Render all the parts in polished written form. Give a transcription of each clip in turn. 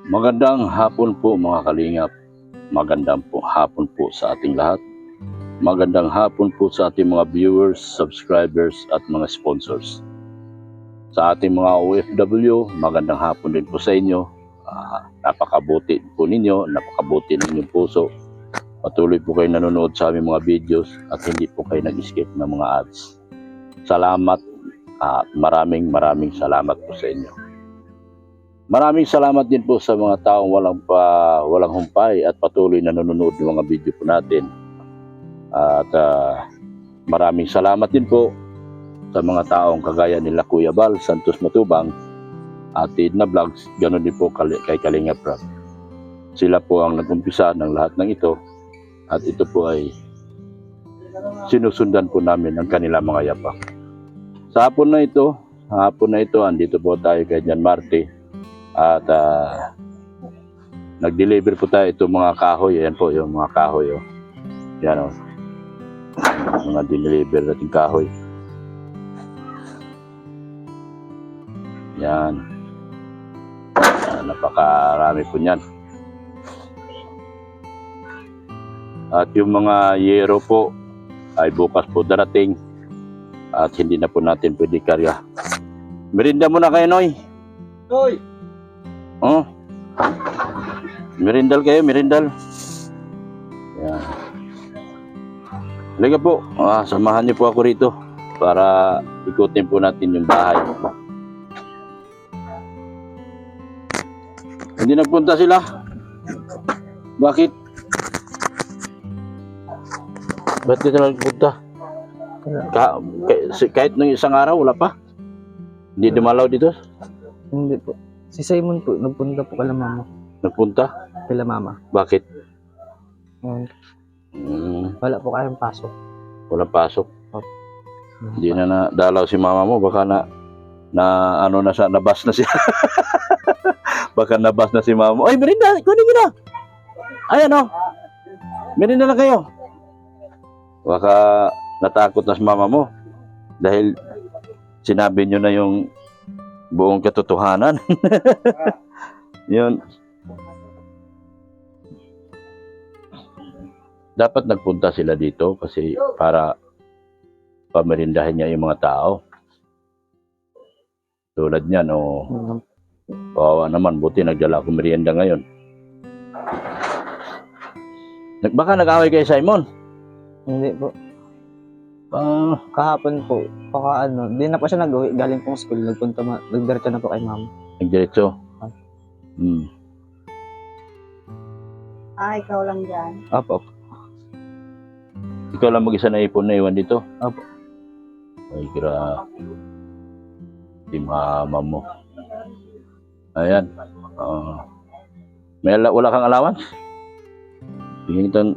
Magandang hapon po mga kalingap. Magandang hapon po sa ating lahat. Magandang hapon po sa ating mga viewers, subscribers at mga sponsors. Sa ating mga OFW, magandang hapon din po sa inyo. Napakabuti po ninyo, napakabuti ninyong puso. Patuloy po kayo nanonood sa aming mga videos at hindi po kayo nag-skip ng mga ads. Salamat at maraming salamat po sa inyo. Maraming salamat din po sa mga taong walang humpay at patuloy na nanonood ng mga video po natin. At maraming salamat din po sa mga taong kagaya nila Kuya Bal Santos Matubang at Edna Vlogs, ganoon din po kay Kalinga Prab. Sila po ang nag-umpisa ng lahat ng ito at ito po ay sinusundan po namin ang kanilang mga yapak. Sa hapon na ito, andito po tayo kay Jan Marte. At nag-deliver po tayo itong mga kahoy. Ayan po yung mga kahoy. Yan o. Mga deliver natin kahoy. Yan. Napakarami po niyan. At yung mga yero po ay bukas po darating. At hindi na po natin pwede karya. Merinda muna kayo, Noy. Noy! Oh. Merindal kayo, merindal. Yan. Halika po. Samahan niyo po ako rito para ikutin po natin yung bahay. Hindi nagpunta sila. Bakit? Ba't di sila nagpunta? Kahit nung isang araw, wala pa? Hindi dumalaw dito? Hindi po. Si Simon po, nagpunta po kala mama. Nagpunta? Kala mama. Bakit? Wala po kayong pasok. Walang pasok. Hindi na nadalaw si mama mo. Baka nabas na siya. Baka nabas na si mama mo. Ay, merinda! Kunin mo na! Ayan o. Merinda na kayo. Baka natakot na si mama mo. Dahil sinabi nyo na yung buong katotohanan. Yun. Dapat nagpunta sila dito kasi para pamerindahin niya yung mga tao. Tulad niyan, kawawa naman, buti nagdala ako merienda ngayon. Baka nag-away kay Simon? Hindi po. Kahapon po, di na po siya nag-uwi, galing pong school, nagdiretso na po kay mama. Nagdiretso? Ikaw lang dyan. Opo. Ikaw lang mag-isa na ipon na iwan dito? Opo. Ay, grabe. Si mama mo. Ayan. Wala kang allowance? Tingin ito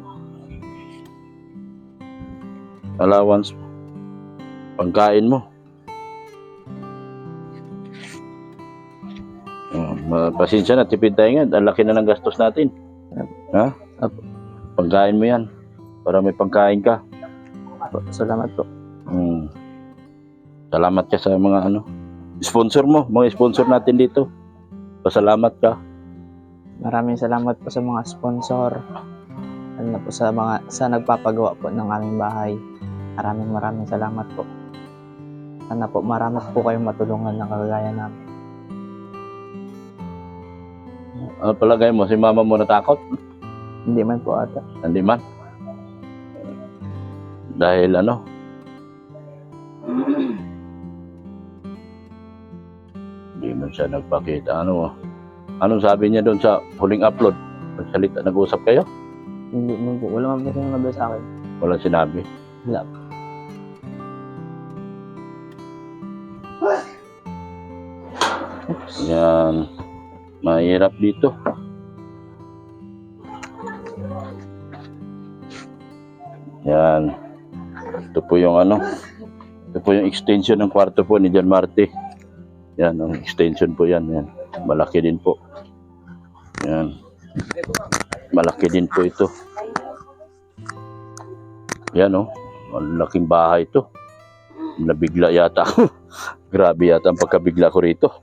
allowance pagkain mo. Pasensya na, tipid tayo nga. Ang laki na ng gastos natin. Ha? Pagkain mo yan para may pagkain ka. Salamat po. Salamat ka sa mga sponsor mo, mga sponsor natin dito. Pasalamat ka. Maraming salamat po sa mga sponsor. Po sa nagpapagawa po ng aming bahay. Maraming salamat po. Sana po marami po kayong matulungan ng kagaya namin. Ano palagay mo, si mama mo natakot? Hindi man po ata. Hindi man? Dahil hindi man siya nagpakita. Anong sabi niya doon sa huling upload? Nagsalita, nag-usap kayo? Hindi man po. Wala man po sinabi sa akin. Walang sinabi? Wala. Yan. Mahirap dito. Yan. Ito po yung ito po yung extension ng kwarto po ni Jan Marte. Yan, ang extension po yan. Yan. Malaki din po. Yan. Malaki din po ito. Yan malaking bahay ito. Nabigla yata ako. Grabe yata ang pagkabigla ko rito.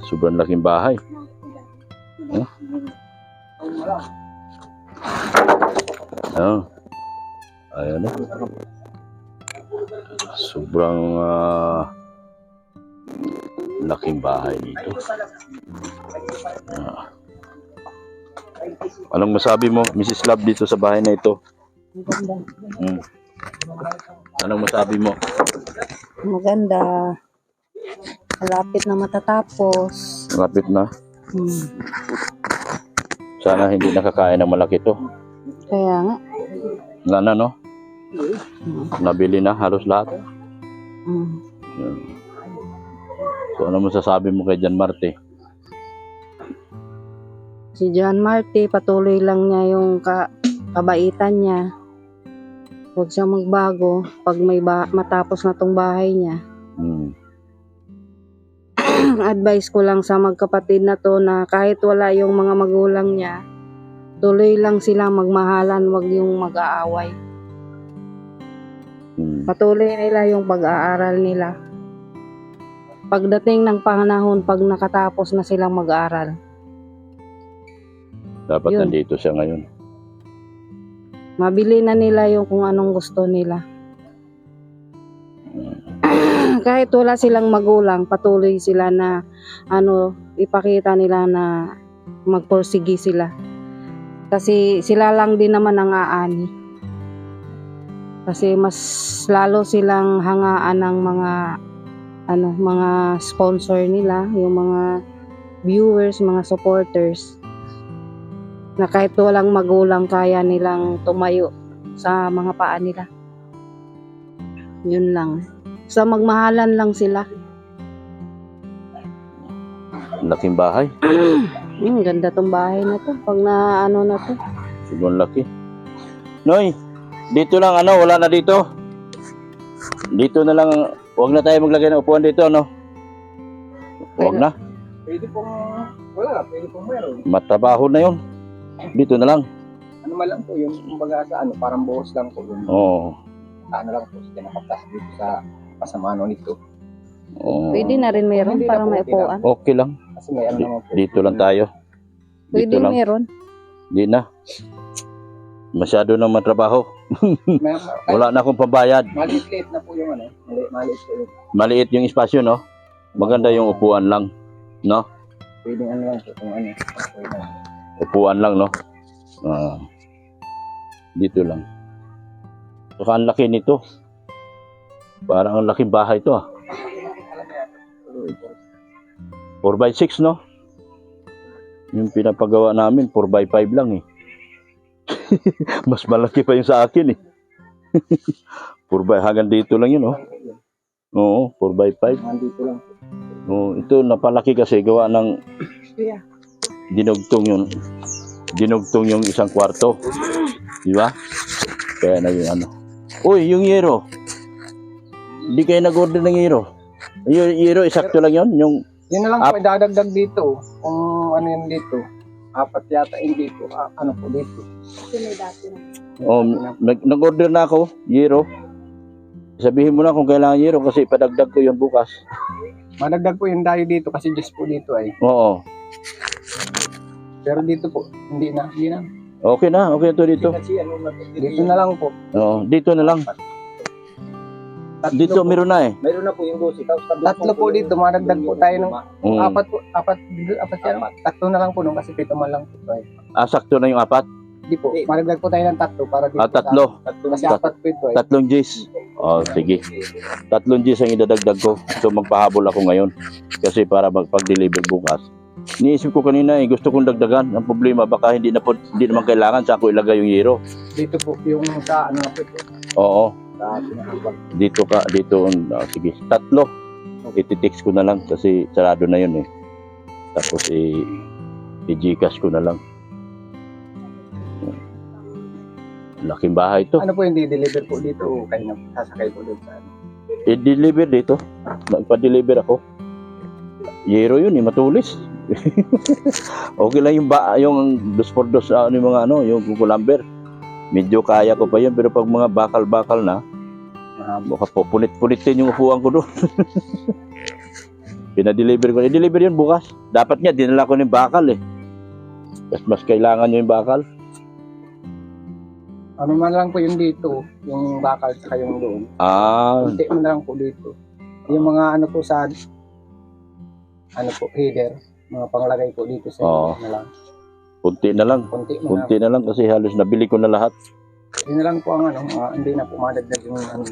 Sobrang laking bahay. Oh. Ayan na. Sobrang laking bahay dito. Anong masabi mo, Mrs. Love, dito sa bahay na ito? Anong masabi mo? Maganda. Malapit na matatapos. Malapit na? Sana hindi nakakain ng malaki to. Kaya nga. Nga na, no? Nabili na halos lahat. Yan. So ano masasabi mo kay John Marte? Si John Marte, patuloy lang niya yung kabaitan niya. Huwag siya magbago pag may matapos na tong bahay niya. Advice ko lang sa magkapatid na to na kahit wala yung mga magulang niya, tuloy lang sila magmahalan, wag yung mag-aaway. Patuloy nila yung pag-aaral nila. Pagdating ng panahon, pag nakatapos na silang mag-aaral, Dapat Yun. nandito siya ngayon. mabili na nila yung kung anong gusto nila. Kahit wala silang magulang, patuloy sila na ipakita nila na magpursigi sila. Kasi sila lang din naman ang aani. Kasi mas lalo silang hangaan ng mga sponsor nila, yung mga viewers, mga supporters. Na kahit walang magulang, kaya nilang tumayo sa mga paa nila. Yun lang. Sa magmahalan lang sila. Laking bahay. Ganda tong bahay na to. Pag na na to. Sobrang laki. Noy, dito lang wala na dito. Dito na lang, huwag na tayo maglagay ng upuan dito, Huwag na. Pwede pong wala, pwede pong meron. Matrabaho na yun. Dito na lang. Ano man lang po yung kumbaga sa parang buhos lang po yung Oo. lang po sa nakaplas dito sa pasamano nito. Oo. Pwede na rin meron Hindi para na po, may okay lang. upuan. Okay lang. Kasi may naman po. Dito lang tayo. Pwede Dito lang. meron. Di na. Masyado nang matrabaho. May, Wala na akong pambayad. maliit na po yung maliit po yung Maliit yung espasyo, Maganda yung upuan lang, pwede lang po kung okay na. Upuan lang, dito lang. Saka ang laki nito. Parang ang laking bahay to, 4x6, Yung pinapagawa namin, 4x5 lang, Mas malaki pa yung sa akin, 4x, hanggang dito lang yun, Oo, 4x5. Nandito lang po. Oo, ito napalaki kasi gawa ng dinugtong yung isang kwarto. Di ba? Kaya na yung Uy, yung yero. Hindi kayo nag-order ng yero. Yung yero, isakto lang yun. Yung Yun na lang po, idadagdag dito. Kung ano yun dito. 4 yata yung dito. Ano po dito. nag-order na ako, yero. Sabihin mo na kung kailangan yero kasi ipadagdag ko yun bukas. Madagdag po yung dayo dito kasi just po dito ay. Oo. Pero dito po, hindi na. Okay na, okay to dito. Dito na lang po. Oo, dito na lang. Dito meron na Meron na po yung 12. Tatlo po dito, madagdag po tayo ng apat yan. Tatlo na lang po nung kasi 7 man lang po. Sakto na yung 4. Hindi po, madagdag po tayo ng 3 para dito. Tatlo. Kasi 4 po ito ay. 3 Gs. Sige. 3 Gs ang idadagdag ko. So magpahabol ako ngayon. Kasi para pag-deliver bukas. Niisip ko kanina gusto kong dagdagan. Ang problema baka hindi naman kailangan sa ako ilagay yung yero. Dito po yung sa na po ito. Oo. Sa pinakabag. Dito. Sige. 3. Ititext ko na lang kasi sarado na yun Tapos i-Gcash ko na lang. Laking bahay to. Ano po yung di-deliver po dito o kayo na sasakay po doon sa I-deliver dito. Magpa-deliver ako. Yero yun matulis. Okay lang yung 2x2 yung mga yung kukulamber. Medyo kaya ko pa yun pero pag mga bakal-bakal na baka po punit-punitin yung upuan ko doon. Pinadeliver ko. I-deliver yun bukas. Dapat nga dinala ko ng bakal Mas kailangan nyo yung bakal? Ano man lang po yung dito, yung bakal sa yung doon. Ah, Kunti man lang po dito. Yung mga ano po sa header, mga panglagay po dito sa Oo. na lang. kunti na lang. Kunti man lang. Kunti na lang kasi halos nabili ko na lahat. Yun na lang po ang ano, hindi na po madagdag yung ano.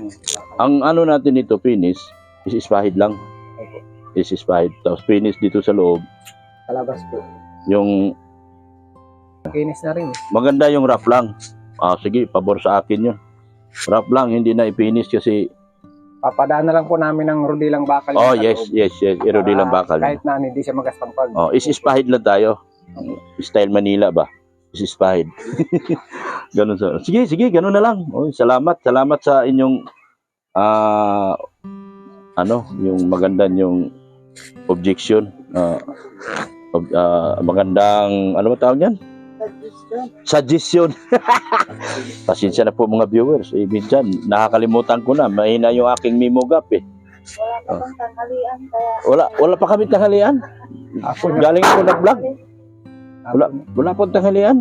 Ang ano natin dito, finish, is ispahid lang. Opo. Is ispahid. Tapos finish dito sa loob. Kalabas po. Yung Kinis na rin. maganda yung rough lang. Ah, sige, pabor sa akin yun. Rough lang, hindi na i-finish kasi... Papadaan na lang po namin ng rudilang bakal. Oh, sa yes, loob. yes. Irodi lang bakal. Kahit na hindi siya magastampag. Oh, is-ispahid lang tayo. Style Manila ba? Is-ispahid. Ganun sa. Sige, ganun na lang. Oh, salamat sa inyong yung maganda yung objection. Magandang ano ba tawag yan? Suggestion. Pasensya na po mga viewers. Minsan nakakalimutan ko na. Mahina yung aking memo gap eh. Wala pa bang tanghalian kaya Wala pa kami tanghalian. Galing ako nag-vlog. Wala pong tanghalian.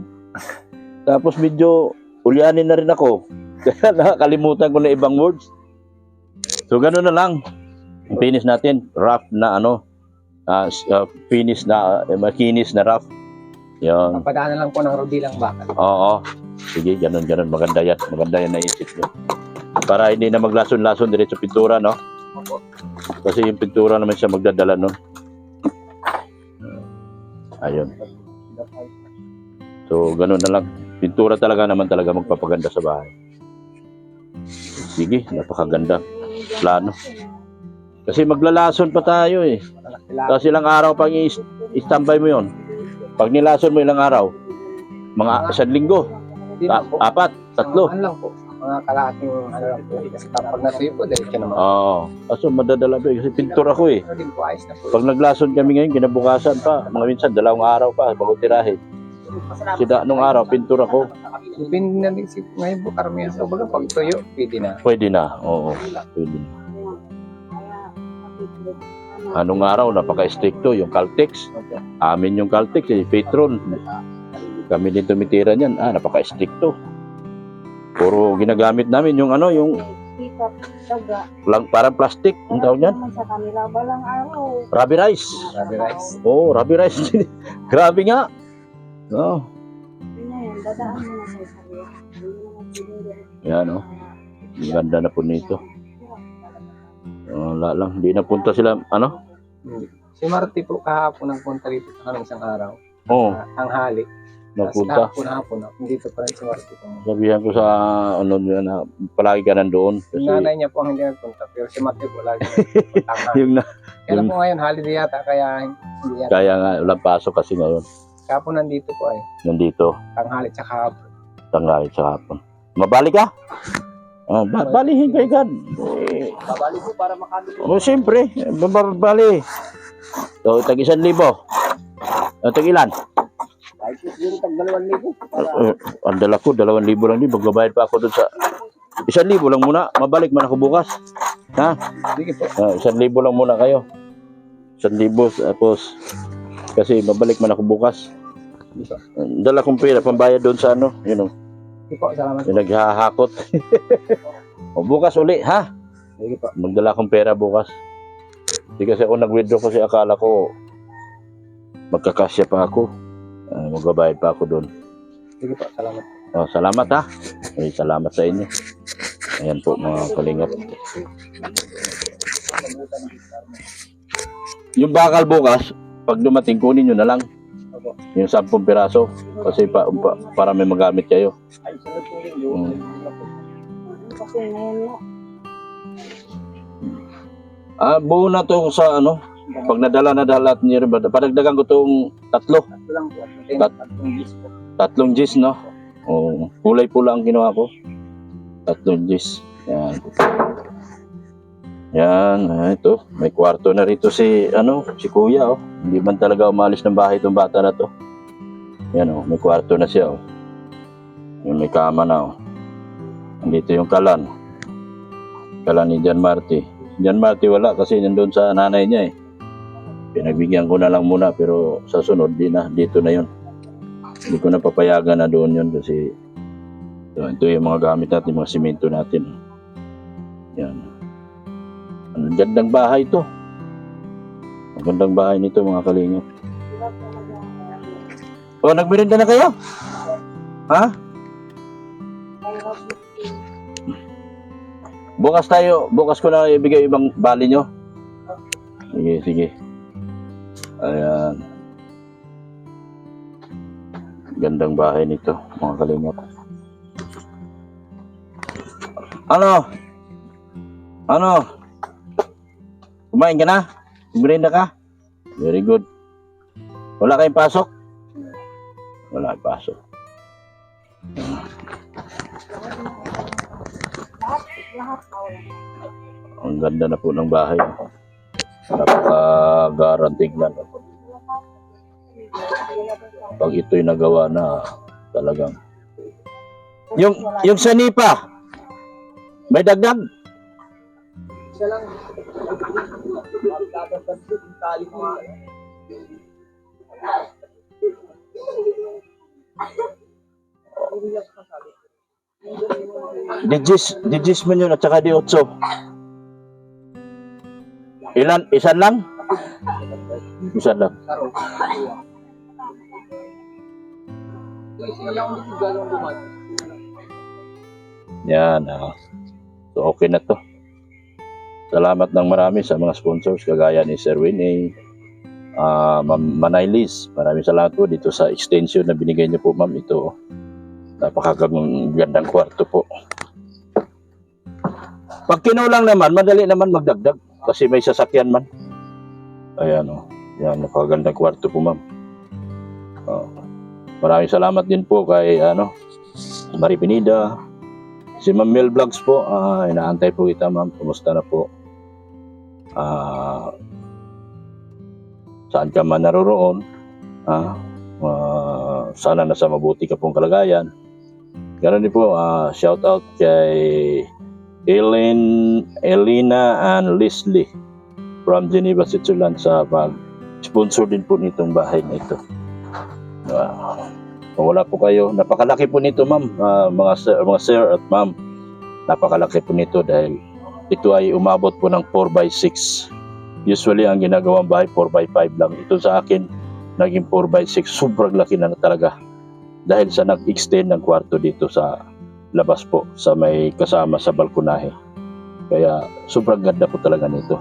Tapos medyo ulyanin na rin ako. Kaya nakakalimutan ko na ibang words. So gano'n na lang. Ang finish natin, rough na finish na, makinis na rough. Yan. Papadaan na lang po ng rudilang bakal. Oo. Sige, ganun. Maganda yan naisip nyo. Para hindi na maglason-lason diretso pintura, no? Kasi yung pintura naman siya magdadala, no? Ayun. So, ganun na lang. Pintura talaga naman talaga magpapaganda sa bahay. Sige, napakaganda. Plano. Kasi maglalason pa tayo eh. Kasi ilang araw pang i-standby mo yon. Pag nilason mo ilang araw, mga 1 linggo, 4, 3. Ano lang po. Mga kalahating ano lang po. Kasi kapag natuyo po, diretso naman. Oo. Kaso madadala pa eh. Kasi pintura ko eh. Ano din po, ayos na po. Pag naglason kami ngayon, kinabukasan pa. Mga minsan, 2 araw pa bago tirahin. Sida nung araw, pintura ko. Depende na din si ngayon po karamihan. So, baga pag tuyo, pwede na. Pwede na. Oo. Pwede na. Anong araw, napaka-stricto yung Caltex. Amin yung Caltex, Petron. Kami din tumitira niyan. Napaka-stricto. Puro ginagamit namin yung yung kita daga. parang plastic, ang tawag niyan. Naman sa kanila balang araw. Rubber rice. Sabi rice. Oh, rubber rice. Grabe nga. Oh. Yun na yan, dadaan mo na sa sabi. Yan, oh. Ang ganda na po nito. Wala lang. Hindi napunta sila, Si Marty po kahapon nagpunta dito sa kanang isang araw. Oo, Tanghali. napunta. Hapon. Dito pa rin si Marty po. Sabihan ko sa, na palagi ka nandoon. Yung Kasi, nanay niya po ang hindi nagpunta. Pero si Marty po lagi nagpunta. Tanghali. yung Kaya lang po ngayon, holiday yata. Kaya hindi yata. kaya nga, walang pasok kasi ngayon. Kahapon nandito po ay. Nandito, Tanghali tsaka hapon. tanghali sa hapon. Mabalik ka? Balihin kay God. Babalik po para makano. Siyempre, bali. So, tag 1,000. Tag ilan? Kahit siguro tag 2,000. Ang dala ko, 2,000 lang din. Magbabayad pa ako doon sa 1,000 lang muna. Mabalik man ako bukas. Ha? Sige po. 1,000 lang muna kayo. 1,000 tapos kasi mabalik man ako bukas. Dala kong pera pambayad doon sa Sige po, salamat po. yung naghahakot. O bukas uli, ha? Sige po. Magdala akong pera bukas. Hindi kasi ako nag-withdraw kasi akala ko magkakasya pa ako. Magbabayad pa ako doon. Sige po, salamat. Salamat ha. Salamat sa inyo. Ayan po mga kalingap. Yung bakal bukas, pag dumating kunin nyo na lang. Yung 10 piraso. Kasi para may magamit kayo. Kasi ngayon mo. Buo na to sa pag nadala niyo rin ba? Padagdagan ko tong 3. Ito lang po. Tatlong bis po. 3 Gs, no? Oh, kulay pula ang ginawa ko. 3 Gs. Yan. Yan, ito. May kwarto na rito si Kuya, oh. Hindi man talaga umalis ng bahay itong bata na to. Yan, oh. May kwarto na siya, oh. Yung may kama na, oh. Andito yung kalan. Kalan ni John Marty. John Marty wala kasi nandun sa nanay niya, eh. Pinagbigyan ko na lang muna pero sa sunod, dito na yun. Hindi ko na papayagan na doon yun kasi ito yung mga gamit natin, mga simento natin. Yan. Ang gandang bahay to. Ang gandang bahay nito mga kalingap. O, nagmerienda na kayo? Ha? Bukas ko na ibigay ibang bali nyo. Sige. Ayan. Gandang bahay nito, mga kalingap. Ano? Kumain ka na? Merienda ka? Very good. Wala kayong pasok? Wala kayong pasok. Ang ganda na po ng bahay. Napaka-garantig na. Pag ito'y nagawa na talagang. Yung sanipa, may dagdag? Isa lang. Tali ko nga. Digis mo yun at saka di 8. Ilan? Isan lang? Isan lang. Yan. So okay na to. Salamat ng marami sa mga sponsors kagaya ni Sir Winnie, Ma'am Manaylis. Maraming salamat po dito sa extension na binigay niyo po, ma'am. Ito, napakagandang kwarto po. Pag kinulang naman, madali naman magdagdag kasi may sasakyan man. Ayan o. Yan, napakagandang kwarto po, ma'am. Maraming salamat din po kay Marie Pinida. Si Ma'am Mel Vlogs po, inaantay po kita, ma'am. Kumusta na po? Saan ka man naroroon, sana nasa mabuti ka pong kalagayan. Ganun din po, shout out kay Elena and Leslie from Geneva, Switzerland sa pag-sponsor din po nitong bahay na ito. Kung wala po kayo, napakalaki po nito, ma'am, mga sir at ma'am. Napakalaki po nito dahil ito ay umabot po ng 4x6. Usually ang ginagawang bahay 4x5 lang. Ito sa akin naging 4x6. Sobrang laki na talaga dahil sa nag-extend ng kwarto dito sa labas po sa may kasama sa balkonahe. Kaya sobrang ganda po talaga nito.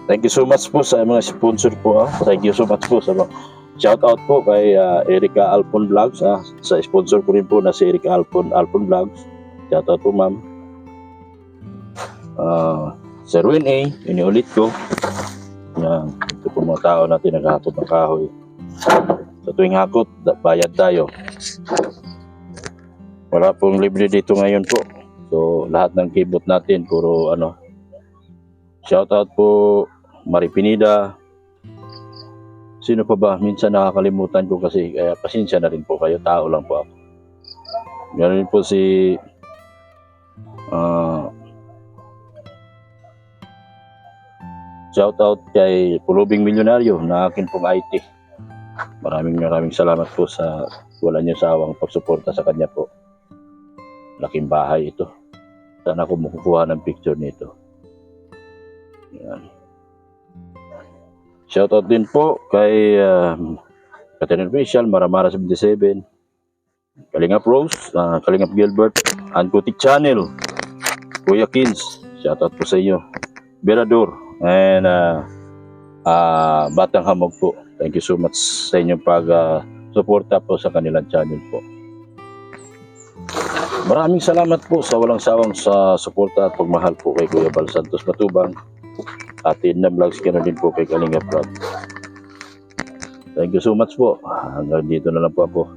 Thank you so much po sa mga sponsor po. Thank you so much po sa mga shout out po kay Erica Alpon Vlogs. Sa sponsor ko rin po na si Erica Alpon Vlogs. Shout out po, ma'am. Sir Winnie, iniulit ko. Yan. Ito po mga tao natin naghahakot ng kahoy. Sa tuwing hakot, bayad tayo. Wala pong libre dito ngayon po. So, lahat ng kibot natin, puro shout out po, Marie Pinida. Sino pa ba? Minsan nakakalimutan ko kasi, kaya pasensya na rin po kayo. Tao lang po ako. Ganoon po si shout out kay Pulubing Milyonaryo na akin pong IT. Maraming salamat po sa wala niyo sawang pagsuporta sa kanya po. Laking bahay ito. Sana ako makukuha ng picture nito. Yan. Shout out din po kay Catherine Official, Maramara 77, Kalingap Rose, Kalingap Gilbert, Ankutik Channel, Kuya Kins, shout out po sa inyo, Berador, and Batang Hamog po. Thank you so much sa inyong pag-suporta po sa kanilang channel po. Maraming salamat po sa walang sawang sa suporta at pagmahal po kay Kuya Bal Santos Matubang. Atin na vlogs ka na din po kay Kalingap Vlog. Thank you so much po. Hanggang dito na lang po ako.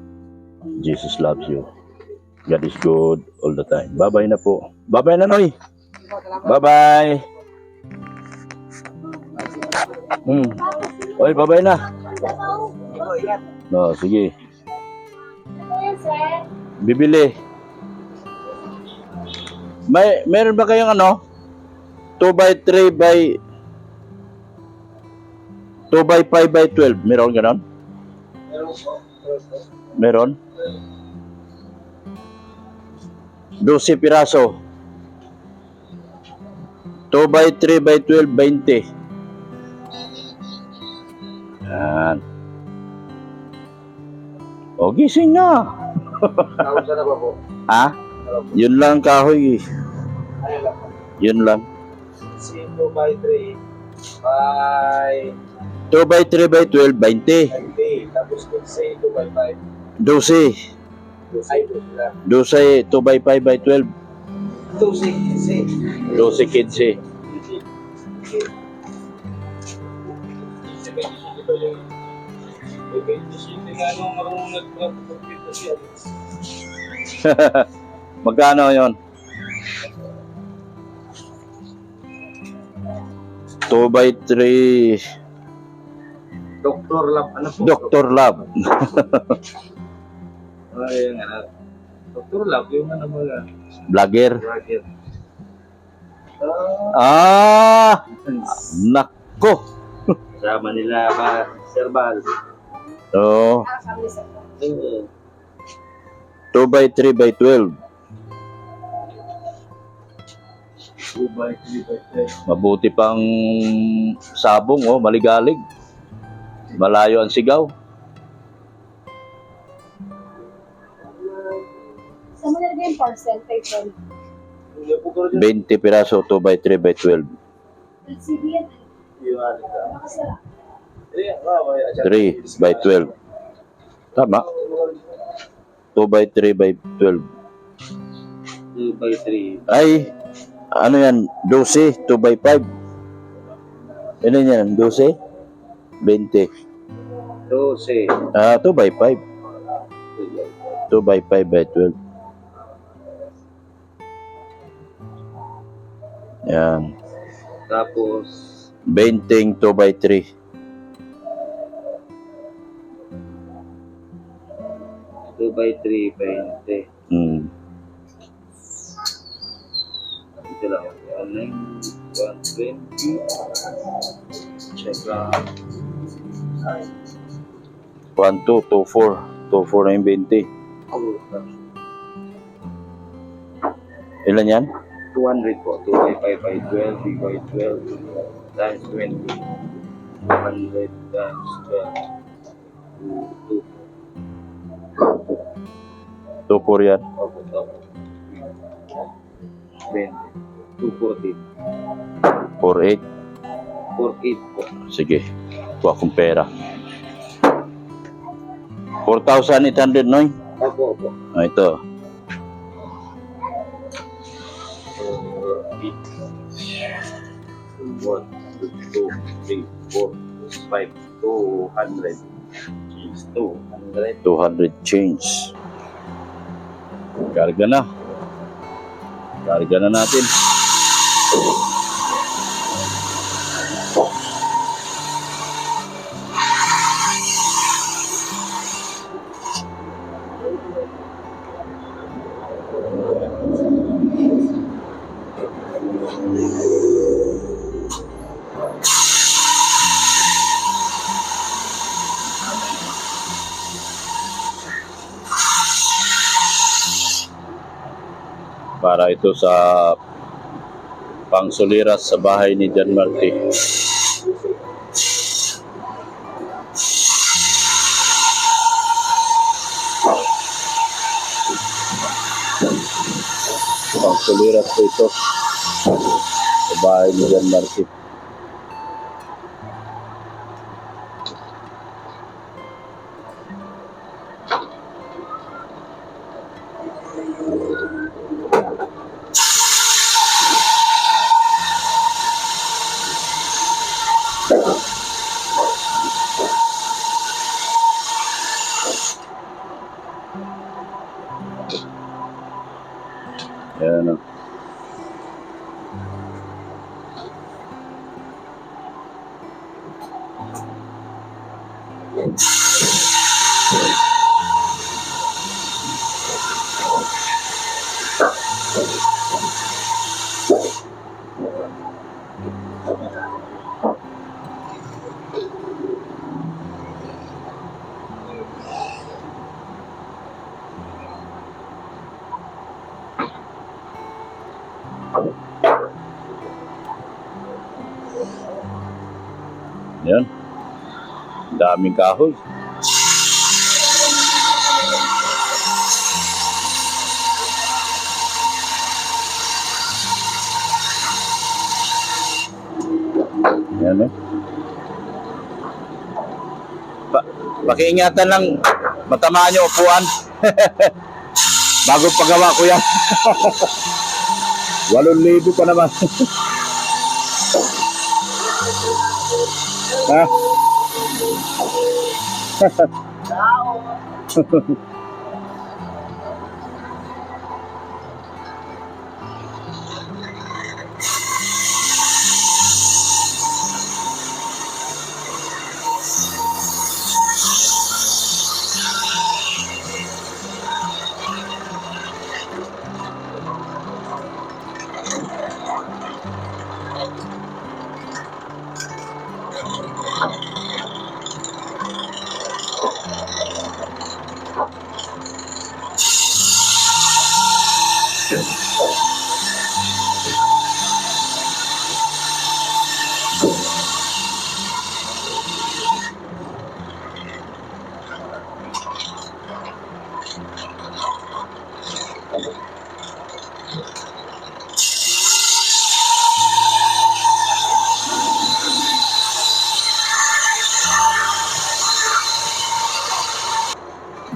Jesus loves you. God is good all the time. Bye-bye na po. Bye-bye na, Noy. Bye-bye. Oy, bye-bye na. No, sige. Bibili. Meron ba kayong 2x3 by 2x5 by 12? Meron ganon? Meron po. Meron? 12 piraso. 2 by 3 by 12, 20. Yan. O, gising na. Tawag na ba po? Ha? Yun lang kahoy. Ano lang po? Yun lang. Si 2 by 3 by 2 by 3 by 12, 20. 20. Tapos si 2 by 5. 12. Ay, 2 sila. 12, 2 by 5 by 12. 2, 12 kids eh. Magkano yon? 2 by 3. Doktor Lab, ano po? Dr. Lab. Ay, yung ano. Doktor Lab, yung ano mga Vlogger. bracket. Nako. Sama nila ba, Sir Bal? Oh. 2 by 3 by 12. 2 by 3 by 10. Mabuti pang sabong, oh, maligalig. Malayo ang sigaw. Saan mo nilagay yung parcel, paper? 20 piraso, 2 by 3 by 12. LCD yan. Yung ano ka. Nakasara. 3 by 12. Tama. 2 by 3 by 12. 2 by 3. Ay, ano yan? 12, 2 by 5. Ano yan? 12? 20. 12. 2 by 5. 2 by 5 by 12. Yan. Tapos, 20 2 by 3. 2 by 3, 20. Ito lang. 120. Check lang. 1, 2, 2, 4. 2, 4 na yung 20. Ilan yan? 200 po. 2 by 5 by 12, 3 by 12, times 20. 100 times 12. 2, 4 yan. Opo, opo. 20. 240. 4, 8. 48 po. Sige. Kuha akong pera. 4,800, Noy. Opo, opo. Ito. 1, 2, 3, 4, 5, 200. Jeez, 200. 200 change. Karga na. Karga na natin. Para ito sa pangsuliras sa bahay ni John Marty. Pangsuliras po ito sa bahay ni John Marty. Ayan o. daming kahoy. Yan eh. Pakiingatan lang, matamaan yung upuan. Bago pagawa ko yan. 8,000 pa naman. Ha?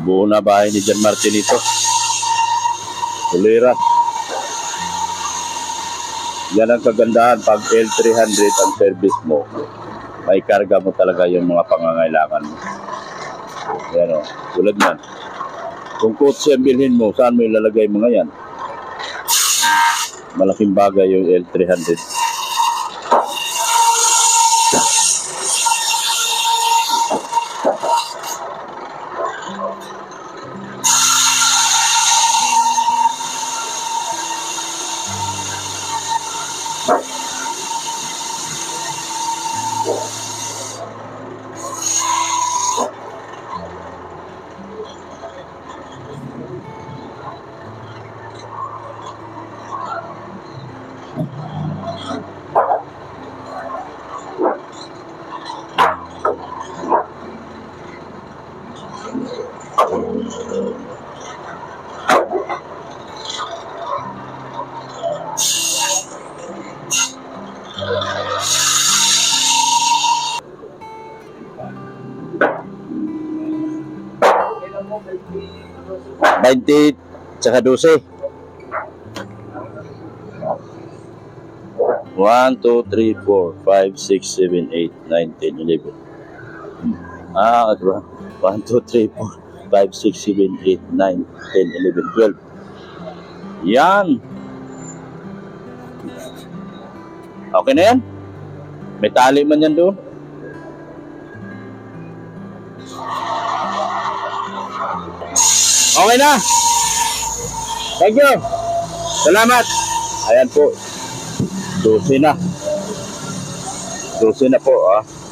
Buo na bahay ni John Martin ito. Kulira. Yan ang kagandahan pag L300 ang service mo. May karga mo talaga yung mga pangangailangan mo. Yan o, tulad yan. Kung kotse ang bilhin mo, saan mo ilalagay mga yan? Malaking bagay yung L300. $20 tsaka 12. 1, 2, 3, 4, 5, 6, 7, 8, 9, 10, 11. Ito ba? 1, 2, 3, 4, 5, 6, 7, 8, 9, 10, 11, 12. Yan. Okay na yan? May tali man yan doon? Okay na. Thank you. Salamat. Ayan po. 12 na. 12 na po.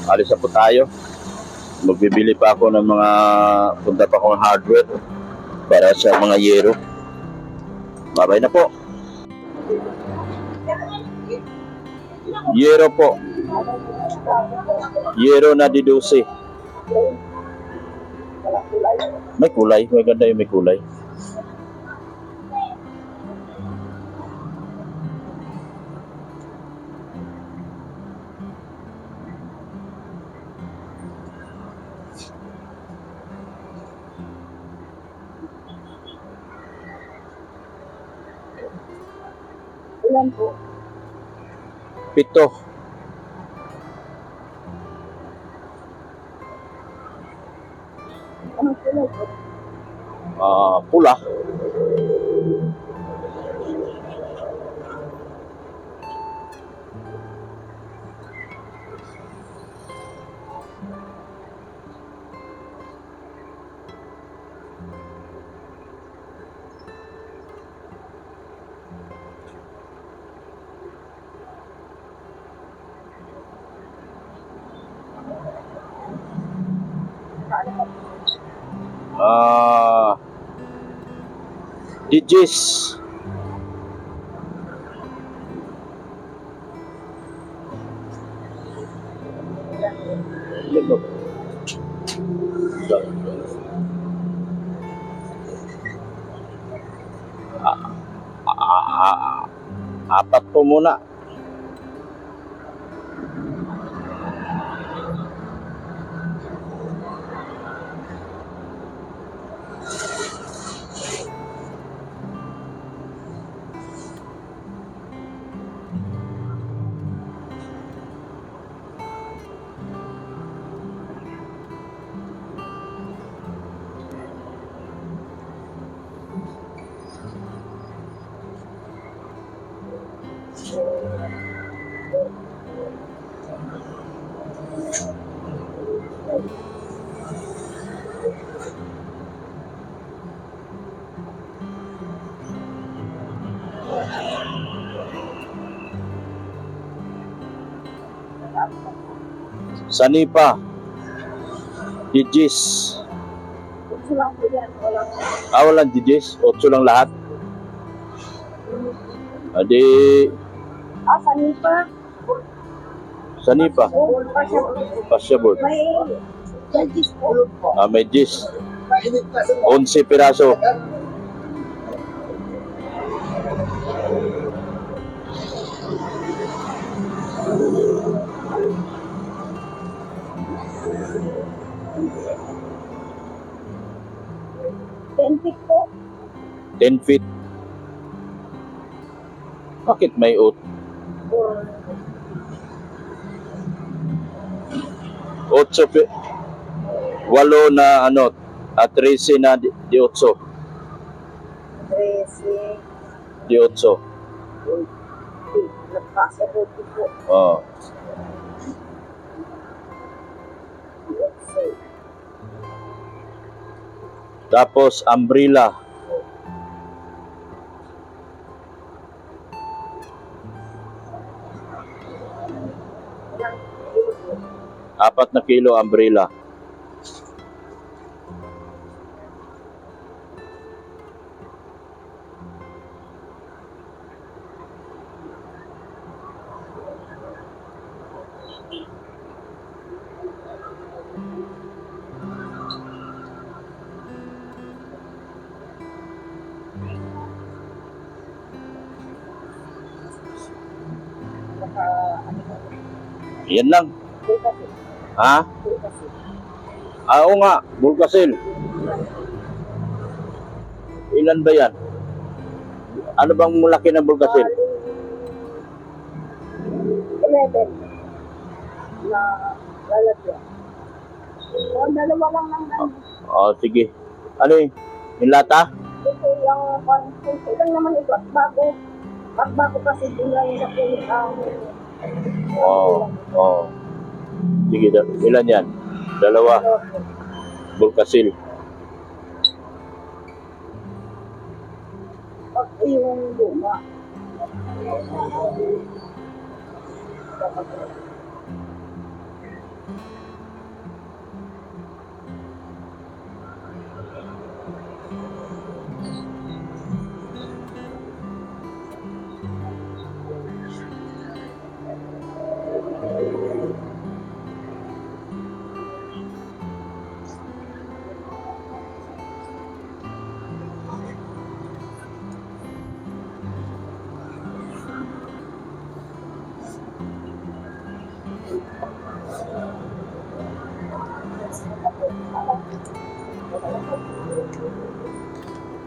Alis na po tayo. Magbibili pa ako ng mga punta pa akong hardware para sa mga yero. Bye-bye na po. Yero po. Yero na di 12. May kulay, may ganda yung may kulay. Ilan po? 7. Anong kulay po? Pula. Digis. Apat po muna. Sanipa. Digis. Gusto lang po yan. Wala po. Walang digis. 8 lang lahat. Adi, Sanipa. Sanipa. O, Pasya board. may judges po. May digis. 11 piraso. Tentik po. 10 feet. Bakit may 8? 8 na ano, at 13 na di 8. 13. Di 8. Nagpasa po po. Oh. Tapos umbrella. Apat na kilo umbrella. Yan lang. Ha? Oo nga, Bulkasil. Ilan ba yan? Ano bang mulaki ng Bulkasil? 11. Na lalagyan. O, dalawa lang ng Sige. Ano yun? Yung lata? ito yung kung ilang naman ito at bago. At bago kasi dinay sa Sige, ilan yan? Dalawa. Bulkasil. At yung luma.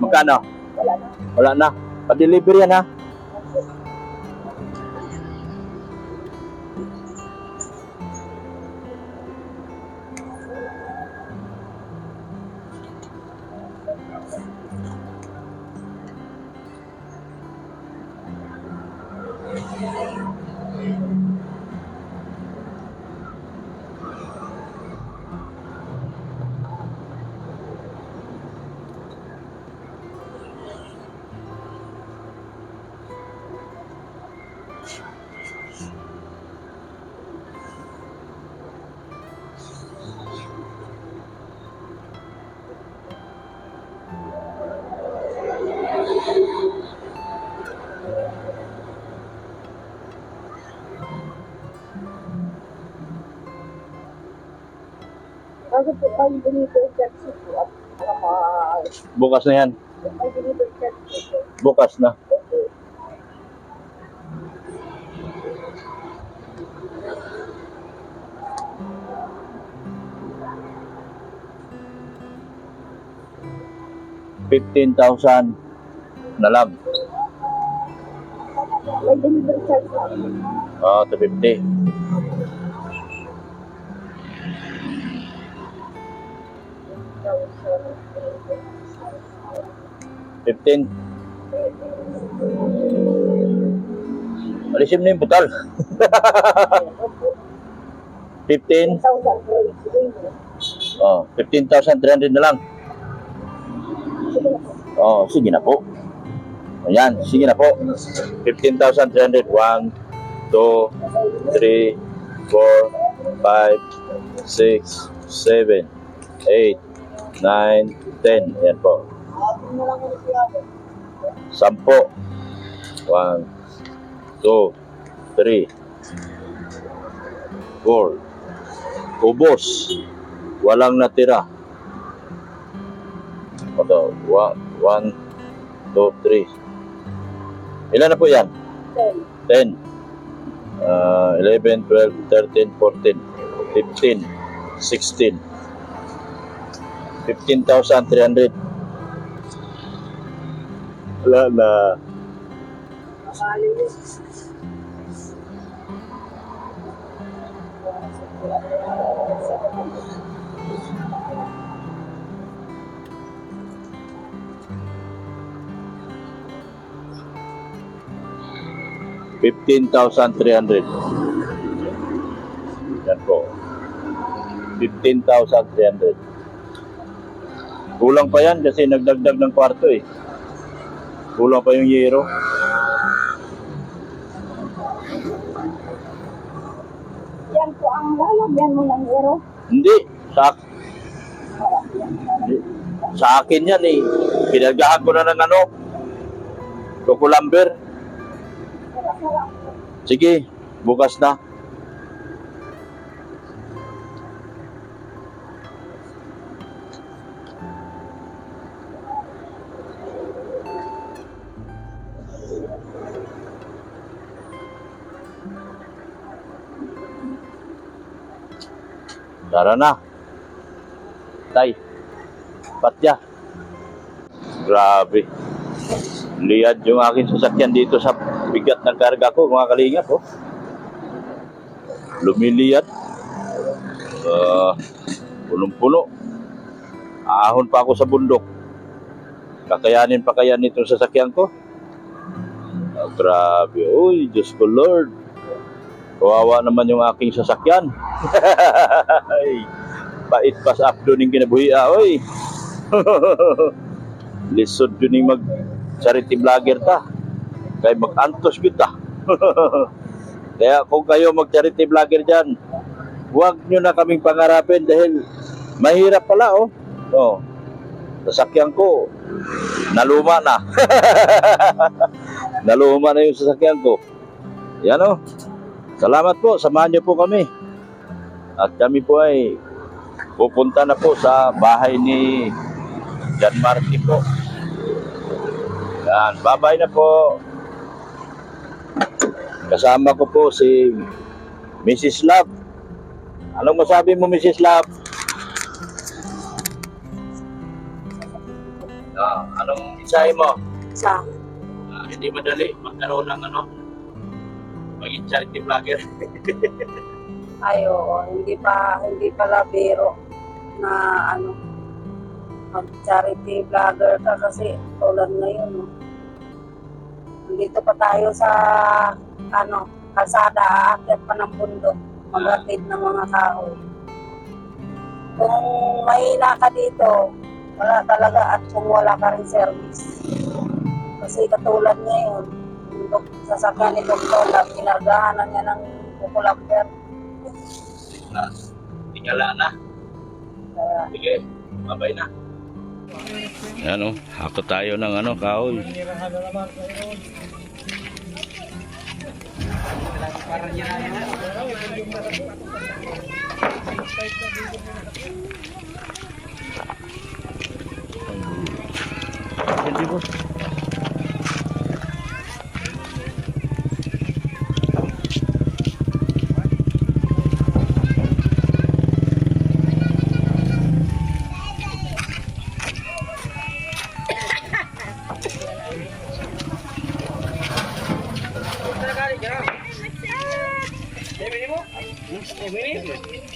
Magkano? Wala na. Wala na. Pa-deliver yan ha. Kasi po kayo deliver check po at Bukas na yan. may deliver check po. Bukas na. Okay. 15,000 na lang. May delivery charge lang. 250. $15. Alisin mo na yung butal. 15. 1,000. Oh, 15,300 na lang. Oh, sige na po. Ayan, sige na po. 15,300. 1, 2, 3, 4, 5, 6, 7, 8, 9, 10. Ayan po. 10. 1, 2, 3, 4. Ubos. Walang natira. Ito, 1, 2, 3. Ilan na po yan? 10. 11, 12, 13, 14, 15, 16. 15,300. Wala na. $15,300. Yan po. 15,300. Kulang pa yan kasi nagdagdag ng kwarto eh. Kulang pa yung yero. Yan po ang lalagyan mo ng ero. Hindi. Hindi. Sa akin yan eh. Pinagahan ko na ng ano. Kukulamber. Sige, bukas na. Tara na. Tay. Patya. Grabe. Liad yung aking sasakyan dito sa bigat ng karga ko, mga kalingap. Oh. Lumiliyad. Punong-puno. Ahon pa ako sa bundok. Kakayanin pa kaya nitong sasakyan ko? Grabe. Uy, Diyos ko Lord. Kawawa naman yung aking sasakyan. Pait pas up doon yung kinabuhi. Uy. Lisod doon yung mag-charity vlogger ta. Kaya mag-antos kita. Kaya kung kayo mag-charity vlogger dyan, huwag nyo na kaming pangarapin dahil mahirap pala, oh. Oh. Sasakyan ko, naluma na. Naluma na yung sasakyan ko. Yan, oh. Salamat po, samahan nyo po kami. At kami po ay pupunta na po sa bahay ni John Marty po. Yan, bye-bye na po. Kasama ko po si Mrs. Love. Anong masabi mo, Mrs. Love? Anong isahe mo? Sa Hindi madali magkaroon ng ano, maging charity vlogger. ay oo, hindi pala biro na ano mag-charity vlogger ka kasi tulad ngayon, no? Dito pa tayo sa ano, kalsada, aakyat pa ng bundok, maghatid ng mga tao. Kung mahina ka dito, wala talaga, at kung wala ka rin service. Kasi katulad ngayon, yung sasakyan ni Doktor, kinargahan na niya ng kukulamper. Tingala na. Sige, babay na. Yan, oh, ako tayo ng ano, kahoy. Hindi po. minutes.